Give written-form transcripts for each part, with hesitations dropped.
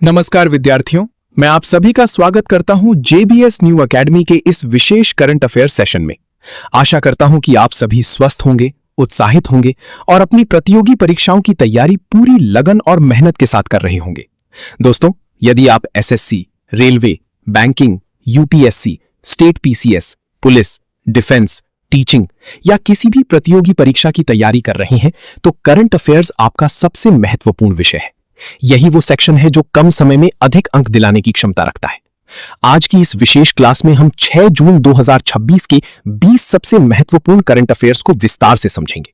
नमस्कार विद्यार्थियों, मैं आप सभी का स्वागत करता हूं जेबीएस न्यू एकेडमी के इस विशेष करंट अफेयर सेशन में। आशा करता हूं कि आप सभी स्वस्थ होंगे, उत्साहित होंगे और अपनी प्रतियोगी परीक्षाओं की तैयारी पूरी लगन और मेहनत के साथ कर रहे होंगे। दोस्तों, यदि आप SSC, railway, banking, UPSC, state PCS, police, defence, teaching या किसी भी प्रतियोगी परीक्षा की तैयारी कर रहे हैं तो करंट अफेयर्स आपका सबसे महत्वपूर्ण विषय है। यही वो सेक्शन है जो कम समय में अधिक अंक दिलाने की क्षमता रखता है। आज की इस विशेष क्लास में हम 6 जून 2026 के 20 सबसे महत्वपूर्ण करंट अफेयर्स को विस्तार से समझेंगे।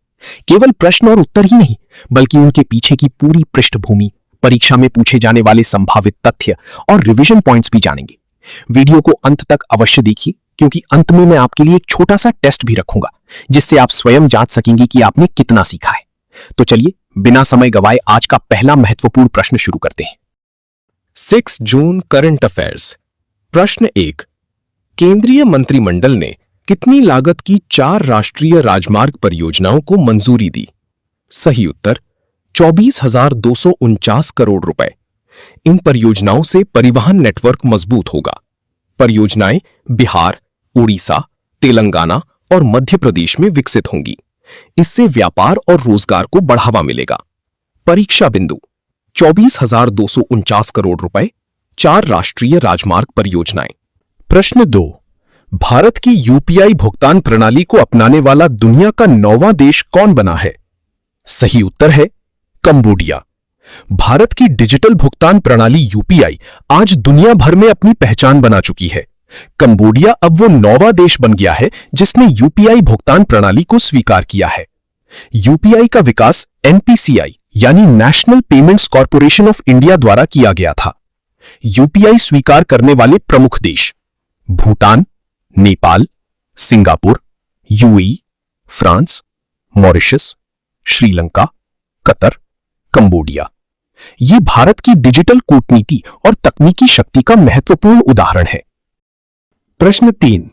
केवल प्रश्न और उत्तर ही नहीं, बल्कि उनके पीछे की पूरी पृष्ठभूमि, परीक्षा में पूछे जाने वाले संभावित तथ्य और रिवीजन पॉइंट्स भी जानेंगे। वीडियो को अंत तक अवश्य देखिए, क्योंकि अंत में मैं आपके लिए एक छोटा सा टेस्ट भी रखूंगा, जिससे आप स्वयं जांच सकेंगे कि आपने कितना सीखा है। तो चलिए बिना समय गवाए आज का पहला महत्वपूर्ण प्रश्न शुरू करते हैं। 6 जून करंट अफेयर्स। प्रश्न 1। केंद्रीय मंत्रिमंडल ने कितनी लागत की 4 राष्ट्रीय राजमार्ग परियोजनाओं को मंजूरी दी? सही उत्तर 24,249 करोड़ रुपए। इन परियोजनाओं से परिवहन नेटवर्क मजबूत होगा। परियोजनाएं बिहार, उड़ीसा, तेलंगाना और मध्य प्रदेश में विकसित होंगी। इससे व्यापार और रोजगार को बढ़ावा मिलेगा। परीक्षा बिंदु 24,249 करोड़ रुपए, 4 राष्ट्रीय राजमार्ग परियोजनाएं। प्रश्न 2। भारत की यूपीआई भुगतान प्रणाली को अपनाने वाला दुनिया का 9वां देश कौन बना है? सही उत्तर है कंबोडिया। भारत की डिजिटल भुगतान प्रणाली यूपीआई आज दुनिया भर में अपनी पहचान बना चुकी है। कंबोडिया अब वो 9वां देश बन गया है जिसने यूपीआई भुगतान प्रणाली को स्वीकार किया है। यूपीआई का विकास एनपीसीआई यानी national payments corporation of India द्वारा किया गया था। यूपीआई स्वीकार करने वाले प्रमुख देश Bhutan, Nepal, Singapore, UAE, France, Mauritius, Sri Lanka, Qatar, Cambodia. ये भारत की डिजिटल कूटनीति और तकनीकी शक्ति का महत्वपूर्ण उदाहरण है। प्रश्न 3।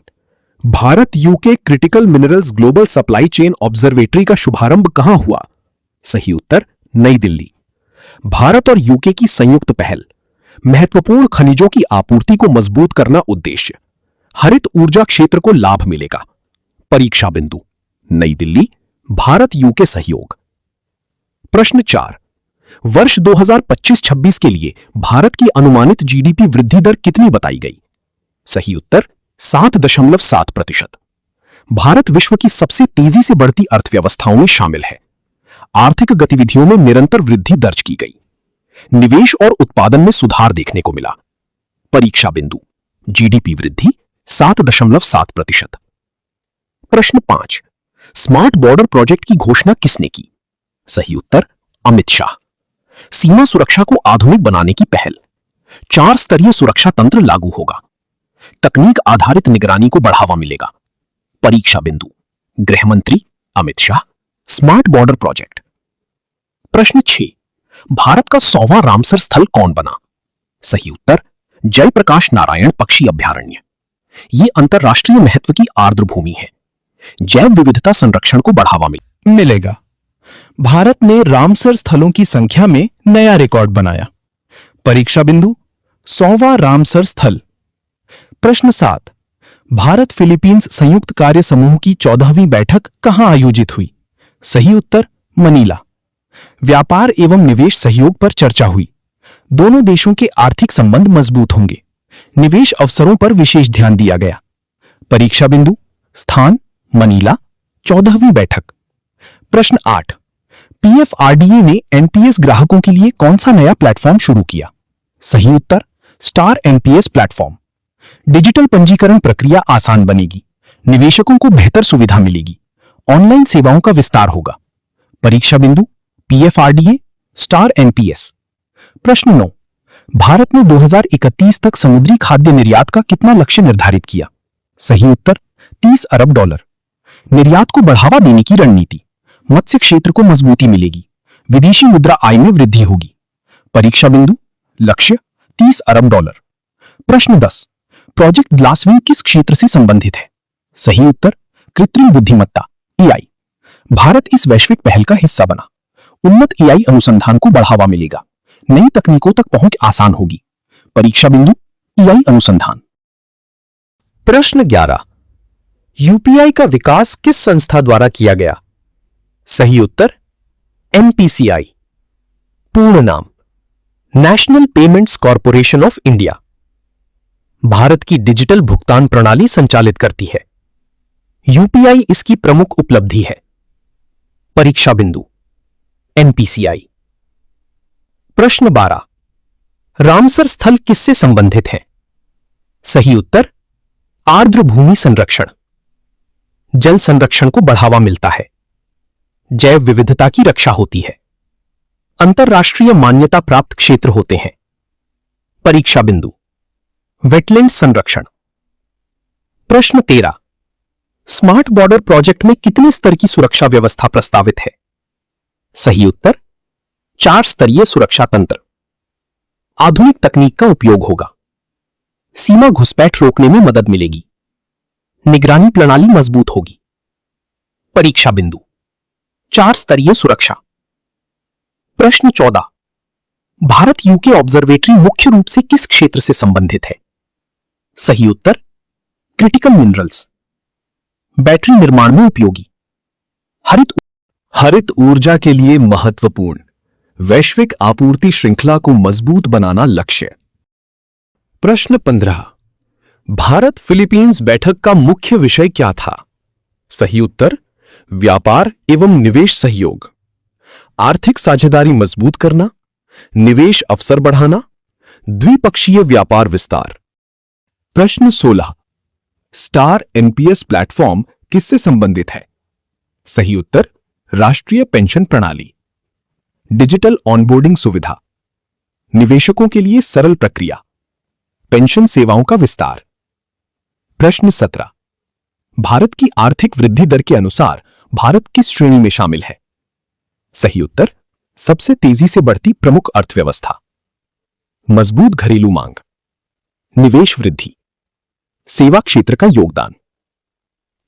Bharat UK critical minerals global supply chain observatory का शुभारंभ कहां हुआ? सही उत्तर नई दिल्ली। भारत और यूके की संयुक्त पहल, महत्वपूर्ण खनिजों की आपूर्ति को मजबूत करना उद्देश्य। हरित ऊर्जा क्षेत्र को लाभ मिलेगा। परीक्षा बिंदु नई दिल्ली, भारत यूके सहयोग। प्रश्न 4। वर्ष 2025-26 के लिए भारत की अनुमानित जीडीपी वृद्धि दर कितनी बताई गई? सही उत्तर 7.7%। भारत विश्व की सबसे तेजी से बढ़ती अर्थव्यवस्थाओं में शामिल है। आर्थिक गतिविधियों में निरंतर वृद्धि दर्ज की गई। निवेश और उत्पादन में सुधार देखने को मिला। परीक्षा बिंदु जीडीपी वृद्धि 7.7%। प्रश्न 5। स्मार्ट बॉर्डर प्रोजेक्ट की घोषणा किसने की? सही उत्तर अमित शाह। सीमा सुरक्षा को आधुनिक बनाने की पहल। 4 स्तरीय सुरक्षा तंत्र लागू होगा। तकनीक आधारित निगरानी को बढ़ावा मिलेगा। परीक्षा बिंदु गृह मंत्री Amit Shah, smart border project. प्रश्न 6। भारत का 100वां रामसर स्थल कौन बना? सही उत्तर जयप्रकाश नारायण पक्षी अभयारण्य। यह अंतरराष्ट्रीय महत्व की आर्द्र भूमि है। जैव विविधता संरक्षण को बढ़ावा मिलेगा। भारत ने रामसर स्थलों की संख्या में नया रिकॉर्ड बनाया। परीक्षा बिंदु 100वां रामसर स्थल। प्रश्न 7। भारत फिलीपींस संयुक्त कार्य समूह की 14वीं बैठक कहां आयोजित हुई? सही उत्तर मनीला। व्यापार एवं निवेश सहयोग पर चर्चा हुई। दोनों देशों के आर्थिक संबंध मजबूत होंगे। निवेश अवसरों पर विशेष ध्यान दिया गया। परीक्षा बिंदु स्थान मनीला, 14वीं बैठक। प्रश्न 8। पीएफआरडीए ने एनपीएस ग्राहकों के लिए कौन सा नया प्लेटफॉर्म शुरू किया? सही उत्तर स्टार एनपीएस प्लेटफॉर्म। डिजिटल पंजीकरण प्रक्रिया आसान बनेगी। निवेशकों को बेहतर सुविधा मिलेगी। ऑनलाइन सेवाओं का विस्तार होगा। परीक्षा बिंदु पीएफआरडीए स्टार एनपीएस। प्रश्न 9। भारत ने 2031 तक समुद्री खाद्य निर्यात का कितना लक्ष्य निर्धारित किया? सही उत्तर $30 अरब। निर्यात को बढ़ावा देने की रणनीति। मत्स्य क्षेत्र को मजबूती मिलेगी। विदेशी मुद्रा आय में वृद्धि होगी। परीक्षा बिंदु लक्ष्य $30 अरब। प्रश्न 10। प्रोजेक्ट ग्लासविंग किस क्षेत्र से संबंधित है? सही उत्तर कृत्रिम बुद्धिमत्ता एआई। भारत इस वैश्विक पहल का हिस्सा बना। उन्नत एआई अनुसंधान को बढ़ावा मिलेगा। नई तकनीकों तक पहुंच आसान होगी। परीक्षा बिंदु ईआई अनुसंधान। प्रश्न 11, यूपीआई का विकास किस संस्था द्वारा किया गया? सही उत्तर एनपीसीआई। पूर्ण नाम national payments corporation of India. Bharat की डिजिटल भुगतान प्रणाली संचालित करती है। यूपीआई इसकी प्रमुख उपलब्धि है। परीक्षा बिंदु एनपीसीआई। प्रश्न 12, रामसर स्थल किससे संबंधित है? सही उत्तर आर्द्र भूमि संरक्षण। जल संरक्षण को बढ़ावा मिलता है। जैव विविधता की रक्षा होती है। अंतर्राष्ट्रीय मान्यता प्राप्त क्षेत्र होते हैं। परीक्षा बिंदु वेटलैंड संरक्षण। प्रश्न 13, स्मार्ट बॉर्डर प्रोजेक्ट में कितने स्तर की सुरक्षा व्यवस्था प्रस्तावित है? सही उत्तर 4 स्तरीय सुरक्षा तंत्र। आधुनिक तकनीक का उपयोग होगा। सीमा घुसपैठ रोकने में मदद मिलेगी। निगरानी प्रणाली मजबूत होगी। परीक्षा बिंदु 4 स्तरीय सुरक्षा। प्रश्न 14, भारत यूके ऑब्जर्वेटरी मुख्य रूप से किस क्षेत्र से संबंधित है? सही उत्तर क्रिटिकल मिनरल्स। बैटरी निर्माण में उपयोगी। हरित ऊर्जा के लिए महत्वपूर्ण। वैश्विक आपूर्ति श्रृंखला को मजबूत बनाना लक्ष्य। प्रश्न 15, भारत फिलीपींस बैठक का मुख्य विषय क्या था? सही उत्तर व्यापार एवं निवेश सहयोग। आर्थिक साझेदारी मजबूत करना, निवेश अवसर बढ़ाना, द्विपक्षीय व्यापार विस्तार। प्रश्न 16, स्टार एनपीएस प्लेटफॉर्म किससे संबंधित है? सही उत्तर राष्ट्रीय पेंशन प्रणाली। डिजिटल ऑनबोर्डिंग सुविधा, निवेशकों के लिए सरल प्रक्रिया, पेंशन सेवाओं का विस्तार। प्रश्न 17, भारत की आर्थिक वृद्धि दर के अनुसार भारत किस श्रेणी में शामिल है? सही उत्तर सबसे तेजी से बढ़ती प्रमुख अर्थव्यवस्था। मजबूत घरेलू मांग, निवेश वृद्धि, सेवा क्षेत्र का योगदान।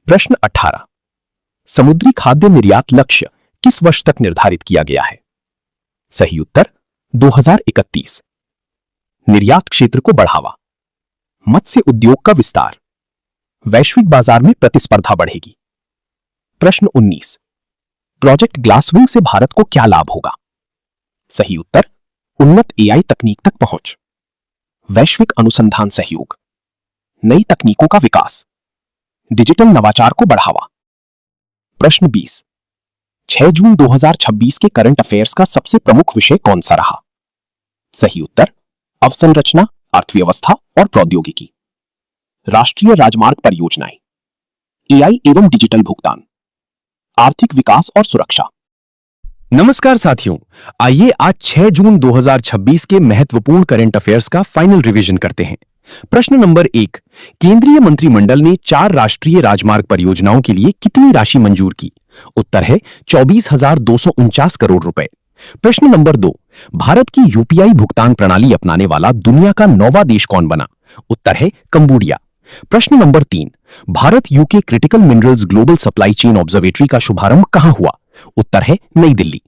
प्रश्न 18, समुद्री खाद्य निर्यात लक्ष्य किस वर्ष तक निर्धारित किया गया है? सही उत्तर 2031। निर्यात क्षेत्र को बढ़ावा, मत्स्य उद्योग का विस्तार, वैश्विक बाजार में प्रतिस्पर्धा बढ़ेगी। प्रश्न 19, प्रोजेक्ट ग्लासविंग से भारत को क्या लाभ होगा? सही उत्तर उन्नत एआई तकनीक तक पहुंच, वैश्विक अनुसंधान सहयोग, नई तकनीकों का विकास, डिजिटल नवाचार को बढ़ावा। प्रश्न 20, 6 जून 2026 के करंट अफेयर्स का सबसे प्रमुख विषय कौन सा रहा? सही उत्तर अवसंरचना, अर्थव्यवस्था और प्रौद्योगिकी, राष्ट्रीय राजमार्ग परियोजनाएं, एआई एवं डिजिटल भुगतान, आर्थिक विकास और सुरक्षा। नमस्कार साथियों, आइए आज 6 जून 2026 के महत्वपूर्ण करंट अफेयर्स का फाइनल रिवीजन करते हैं। प्रश्न नंबर 1, केंद्रीय मंत्रिमंडल ने 4 राष्ट्रीय राजमार्ग परियोजनाओं के लिए कितनी राशि मंजूर की? उत्तर है 24,249 करोड़ रुपए। प्रश्न नंबर 2, भारत की यूपीआई भुगतान प्रणाली अपनाने वाला दुनिया का 9वां देश कौन बना? उत्तर है कंबोडिया। प्रश्न number 3, Bharat UK critical minerals global supply chain observatory का शुभारंभ कहां हुआ? उत्तर है नई दिल्ली।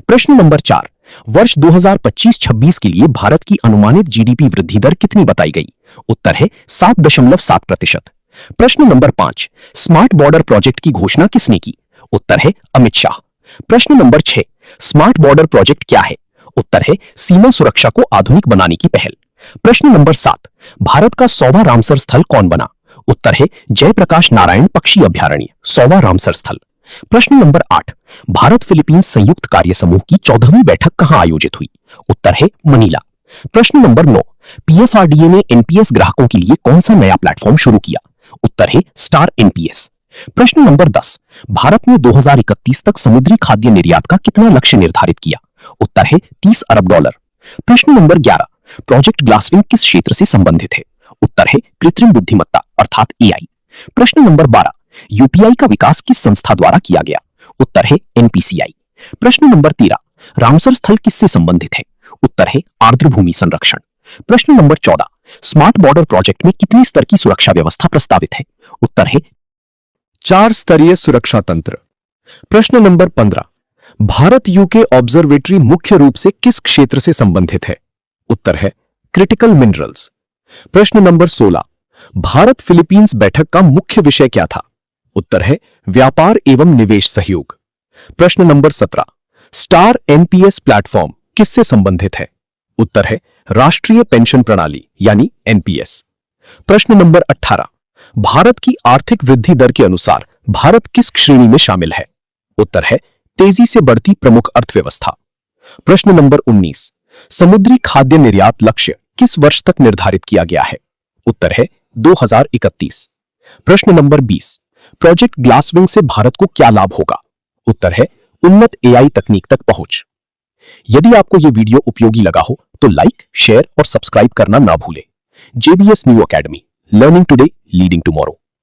प्रश्न नंबर 4, वर्ष 2025-26 के लिए भारत की अनुमानित जीडीपी वृद्धि दर कितनी बताई गई? उत्तर है 7.7%। प्रश्न नंबर 5, स्मार्ट बॉर्डर प्रोजेक्ट की घोषणा किसने की? उत्तर है अमित शाह। प्रश्न नंबर 6, स्मार्ट बॉर्डर प्रोजेक्ट क्या है? उत्तर है सीमा सुरक्षा को आधुनिक बनाने की पहल। प्रश्न नंबर 7, भारत का 100वां रामसर स्थल कौन बना? उत्तर है जयप्रकाश नारायण पक्षी अभयारण्य, 100वां रामसर स्थल। प्रश्न नंबर 8, भारत फिलीपींस संयुक्त कार्य समूह की 14वीं बैठक कहां आयोजित हुई? उत्तर है मनीला। प्रश्न नंबर 9, पीएफआरडीए ने एनपीएस ग्राहकों के लिए कौन सा नया प्लेटफॉर्म शुरू किया? उत्तर है स्टार एनपीएस। प्रश्न नंबर 10, भारत ने 2031 तक समुद्री खाद्य निर्यात का कितना लक्ष्य निर्धारित किया? उत्तर है $30 अरब। प्रश्न नंबर 11, प्रोजेक्ट ग्लासविंग किस क्षेत्र से संबंधित है? उत्तर है कृत्रिम बुद्धिमत्ता अर्थात एआई। प्रश्न नंबर 12, यूपीआई का विकास किस संस्था द्वारा किया गया? उत्तर है एनपीसीआई। प्रश्न नंबर 13, रामसर स्थल किससे संबंधित है? उत्तर है आर्द्र भूमि संरक्षण। प्रश्न नंबर 14, स्मार्ट बॉर्डर प्रोजेक्ट में कितनी स्तर की सुरक्षा व्यवस्था प्रस्तावित है? उत्तर है 4 स्तरीय सुरक्षा तंत्र। प्रश्न नंबर 15, भारत यूके ऑब्जर्वेटरी मुख्य रूप से किस क्षेत्र से संबंधित है? उत्तर है क्रिटिकल मिनरल्स। प्रश्न नंबर 16, भारत फिलीपींस बैठक का मुख्य विषय क्या था? उत्तर है व्यापार एवं निवेश सहयोग। प्रश्न नंबर 17, स्टार एनपीएस प्लेटफॉर्म किससे संबंधित है? उत्तर है राष्ट्रीय पेंशन प्रणाली यानी एनपीएस। प्रश्न नंबर 18, भारत की आर्थिक वृद्धि दर के अनुसार भारत किस श्रेणी में शामिल है? उत्तर है तेजी से बढ़ती प्रमुख अर्थव्यवस्था। प्रश्न नंबर 19, समुद्री खाद्य निर्यात लक्ष्य किस वर्ष तक निर्धारित किया गया है? उत्तर है 2031। प्रश्न नंबर 20, प्रोजेक्ट ग्लासविंग से भारत को क्या लाभ होगा? उत्तर है उन्नत एआई तकनीक तक पहुंच। यदि आपको यह वीडियो उपयोगी लगा हो तो लाइक, शेयर और सब्सक्राइब करना ना भूलें। JBS new academy, learning today leading tomorrow.